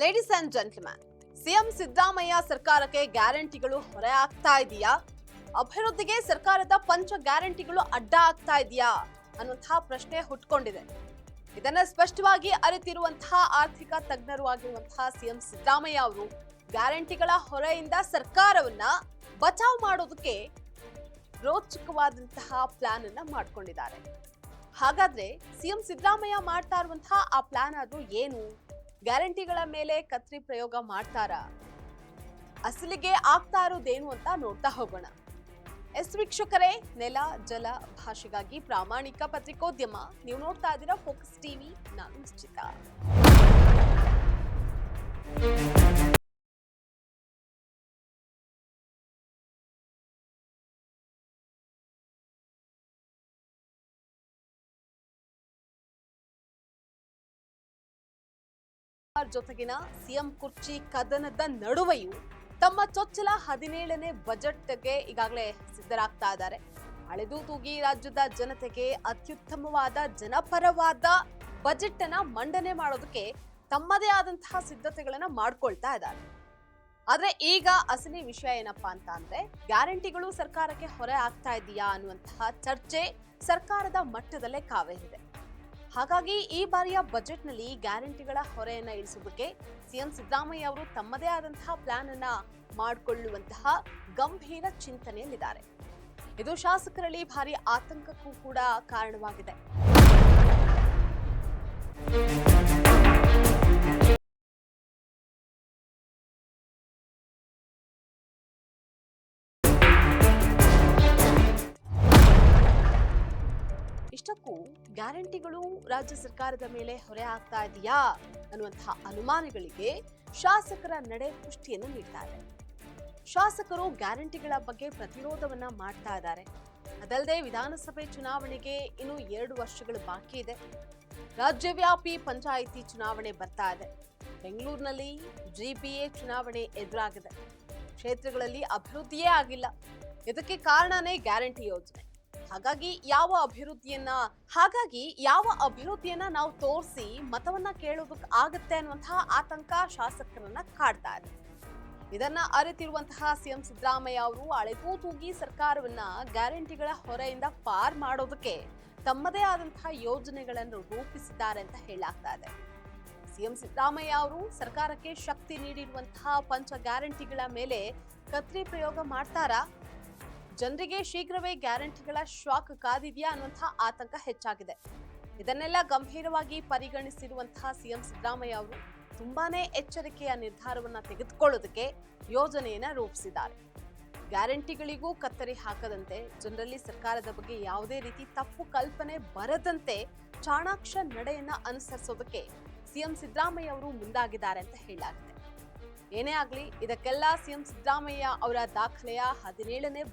Ladies and gentleman, CM Siddaramaiah ಸರ್ಕಾರಕ್ಕೆ ಗ್ಯಾರಂಟಿಗಳು ಹೊರೆ ಆಗ್ತಾ ಇದೆಯಾ? ಅಭಿವೃದ್ಧಿಗೆ ಸರ್ಕಾರದ ಪಂಚ ಗ್ಯಾರಂಟಿಗಳು ಅಡ್ಡ ಆಗ್ತಾ ಇದೆಯಾ ಅನ್ನುವಂತಹ ಪ್ರಶ್ನೆ ಹುಟ್ಟುಕೊಂಡಿದೆ. ಇದನ್ನ ಸ್ಪಷ್ಟವಾಗಿ ಅರಿತಿರುವಂತಹ ಆರ್ಥಿಕ ತಜ್ಞರು ಆಗಿರುವಂತಹ ಸಿಎಂ ಸಿದ್ದರಾಮಯ್ಯ ಅವರು ಗ್ಯಾರಂಟಿಗಳ ಹೊರೆಯಿಂದ ಸರ್ಕಾರವನ್ನ ಬಚಾವ್ ಮಾಡೋದಕ್ಕೆ ರೋಚಕವಾದಂತಹ ಪ್ಲಾನ್ ಅನ್ನ ಮಾಡ್ಕೊಂಡಿದ್ದಾರೆ. ಹಾಗಾದ್ರೆ ಸಿಎಂ ಸಿದ್ದರಾಮಯ್ಯ ಮಾಡ್ತಾ ಇರುವಂತಹ ಆ ಪ್ಲಾನ್ ಅದು ಏನು? ಗ್ಯಾರಂಟಿಗಳ ಮೇಲೆ ಕತ್ರಿ ಪ್ರಯೋಗ ಮಾಡ್ತಾರಾ? ಅಸಲಿಗೆ ಆಗ್ತಾ ಇರೋದೇನು ಅಂತ ನೋಡ್ತಾ ಹೋಗೋಣ. ವೀಕ್ಷಕರೇ, ನೆಲ ಜಲ ಭಾಷೆಗಾಗಿ ಪ್ರಾಮಾಣಿಕ ಪತ್ರಿಕೋದ್ಯಮ. ನೀವು ನೋಡ್ತಾ ಇದ್ದೀರಾ ಫೋಕಸ್ ಟಿವಿ. ನಾನು ನಿಶ್ಚಿತ. ಜೊತೆಗಿನ ಸಿಎಂ ಕುರ್ಚಿ ಕದನದ ನಡುವೆಯೂ ತಮ್ಮ ಚೊಚ್ಚಲ 17ನೇ ಬಜೆಟ್ಗೆ ಈಗಾಗಲೇ ಸಿದ್ಧರಾಗ್ತಾ ಇದ್ದಾರೆ. ಅಳೆದು ತೂಗಿ ರಾಜ್ಯದ ಜನತೆಗೆ ಅತ್ಯುತ್ತಮವಾದ ಜನಪರವಾದ ಬಜೆಟ್ ಅನ್ನ ಮಂಡನೆ ಮಾಡೋದಕ್ಕೆ ತಮ್ಮದೇ ಆದಂತಹ ಸಿದ್ಧತೆಗಳನ್ನ ಮಾಡ್ಕೊಳ್ತಾ ಇದ್ದಾರೆ. ಆದ್ರೆ ಈಗ ಅಸಲಿ ವಿಷಯ ಏನಪ್ಪಾ ಅಂತ ಅಂದ್ರೆ, ಗ್ಯಾರಂಟಿಗಳು ಸರ್ಕಾರಕ್ಕೆ ಹೊರೆ ಆಗ್ತಾ ಇದೆಯಾ ಅನ್ನುವಂತಹ ಚರ್ಚೆ ಸರ್ಕಾರದ ಮಟ್ಟದಲ್ಲೇ ಕಾವೇರಿದೆ. ಹಾಗಾಗಿ ಈ ಬಾರಿಯ ಬಜೆಟ್ನಲ್ಲಿ ಗ್ಯಾರಂಟಿಗಳ ಹೊರೆಯನ್ನ ಇಳಿಸುವುದಕ್ಕೆ ಸಿಎಂ ಸಿದ್ದರಾಮಯ್ಯ ಅವರು ತಮ್ಮದೇ ಆದಂತಹ ಪ್ಲಾನ್ ಅನ್ನ ಮಾಡಿಕೊಳ್ಳುವಂತಹ ಗಂಭೀರ ಚಿಂತನೆಯಲ್ಲಿದ್ದಾರೆ. ಇದು ಶಾಸಕರಲ್ಲಿ ಭಾರಿ ಆತಂಕಕ್ಕೂ ಕೂಡ ಕಾರಣವಾಗಿದೆ. ಇಷ್ಟಕ್ಕೂ ಗ್ಯಾರಂಟಿಗಳು ರಾಜ್ಯ ಸರ್ಕಾರದ ಮೇಲೆ ಹೊರೆ ಆಗ್ತಾ ಇದೆಯಾ ಅನ್ನುವಂತಹ ಅನುಮಾನಗಳಿಗೆ ಶಾಸಕರ ನಡೆ ಪುಷ್ಟಿಯನ್ನು ನೀಡ್ತಾ ಇದೆ. ಶಾಸಕರು ಗ್ಯಾರಂಟಿಗಳ ಬಗ್ಗೆ ಪ್ರತಿರೋಧವನ್ನ ಮಾಡ್ತಾ ಇದ್ದಾರೆ. ಅದಲ್ಲದೆ ವಿಧಾನಸಭೆ ಚುನಾವಣೆಗೆ ಇನ್ನು 2 ವರ್ಷಗಳು ಬಾಕಿ ಇದೆ. ರಾಜ್ಯವ್ಯಾಪಿ ಪಂಚಾಯಿತಿ ಚುನಾವಣೆ ಬರ್ತಾ ಇದೆ. ಬೆಂಗಳೂರಿನಲ್ಲಿ ಜಿಬಿಎ ಚುನಾವಣೆ ಎದುರಾಗಿದೆ. ಕ್ಷೇತ್ರಗಳಲ್ಲಿ ಅಭಿವೃದ್ಧಿಯೇ ಆಗಿಲ್ಲ. ಇದಕ್ಕೆ ಕಾರಣನೇ ಗ್ಯಾರಂಟಿ ಯೋಜನೆ. ಹಾಗಾಗಿ ಯಾವ ಅಭಿವೃದ್ಧಿಯನ್ನ ನಾವು ತೋರಿಸಿ ಮತವನ್ನ ಕೇಳೋದಕ್ಕೆ ಆಗುತ್ತೆ ಅನ್ನುವಂತಹ ಆತಂಕ ಶಾಸಕರನ್ನ ಕಾಡ್ತಾ ಇದೆ. ಇದನ್ನ ಅರಿತಿರುವಂತಹ ಸಿಎಂ ಸಿದ್ದರಾಮಯ್ಯ ಅವರು ಅಳೆದು ತೂಗಿ ಸರ್ಕಾರವನ್ನ ಗ್ಯಾರಂಟಿಗಳ ಹೊರೆಯಿಂದ ಪಾರ್ ಮಾಡೋದಕ್ಕೆ ತಮ್ಮದೇ ಆದಂತಹ ಯೋಜನೆಗಳನ್ನು ರೂಪಿಸಿದ್ದಾರೆ ಅಂತ ಹೇಳಲಾಗ್ತಾ ಇದೆ. ಸಿಎಂ ಸಿದ್ದರಾಮಯ್ಯ ಅವರು ಸರ್ಕಾರಕ್ಕೆ ಶಕ್ತಿ ನೀಡಿರುವಂತಹ ಪಂಚ ಗ್ಯಾರಂಟಿಗಳ ಮೇಲೆ ಕತ್ರಿ ಪ್ರಯೋಗ ಮಾಡ್ತಾರಾ? ಜನರಿಗೆ ಶೀಘ್ರವೇ ಗ್ಯಾರಂಟಿಗಳ ಶಾಕ್ ಕಾದಿದೆಯಾ ಅನ್ನುವಂತಹ ಆತಂಕ ಹೆಚ್ಚಾಗಿದೆ. ಇದನ್ನೆಲ್ಲ ಗಂಭೀರವಾಗಿ ಪರಿಗಣಿಸಿರುವಂತಹ ಸಿಎಂ ಸಿದ್ದರಾಮಯ್ಯ ಅವರು ತುಂಬಾನೇ ಎಚ್ಚರಿಕೆಯ ನಿರ್ಧಾರವನ್ನ ತೆಗೆದುಕೊಳ್ಳೋದಕ್ಕೆ ಯೋಜನೆಯನ್ನ ರೂಪಿಸಿದ್ದಾರೆ. ಗ್ಯಾರಂಟಿಗಳಿಗೂ ಕತ್ತರಿ ಹಾಕದಂತೆ, ಜನರಲ್ಲಿ ಸರ್ಕಾರದ ಬಗ್ಗೆ ಯಾವುದೇ ರೀತಿ ತಪ್ಪು ಕಲ್ಪನೆ ಬರದಂತೆ ಚಾಣಾಕ್ಷ ನಡೆಯನ್ನ ಅನುಸರಿಸೋದಕ್ಕೆ ಸಿಎಂ ಸಿದ್ದರಾಮಯ್ಯ ಅವರು ಮುಂದಾಗಿದ್ದಾರೆ ಅಂತ ಹೇಳಲಾಗಿದೆ. ಏನೇ ಆಗ್ಲಿ, ಇದಕ್ಕೆಲ್ಲ ಸಿಎಂ ಸಿದ್ದರಾಮಯ್ಯ ಅವರ ದಾಖಲೆಯ 17ನೇ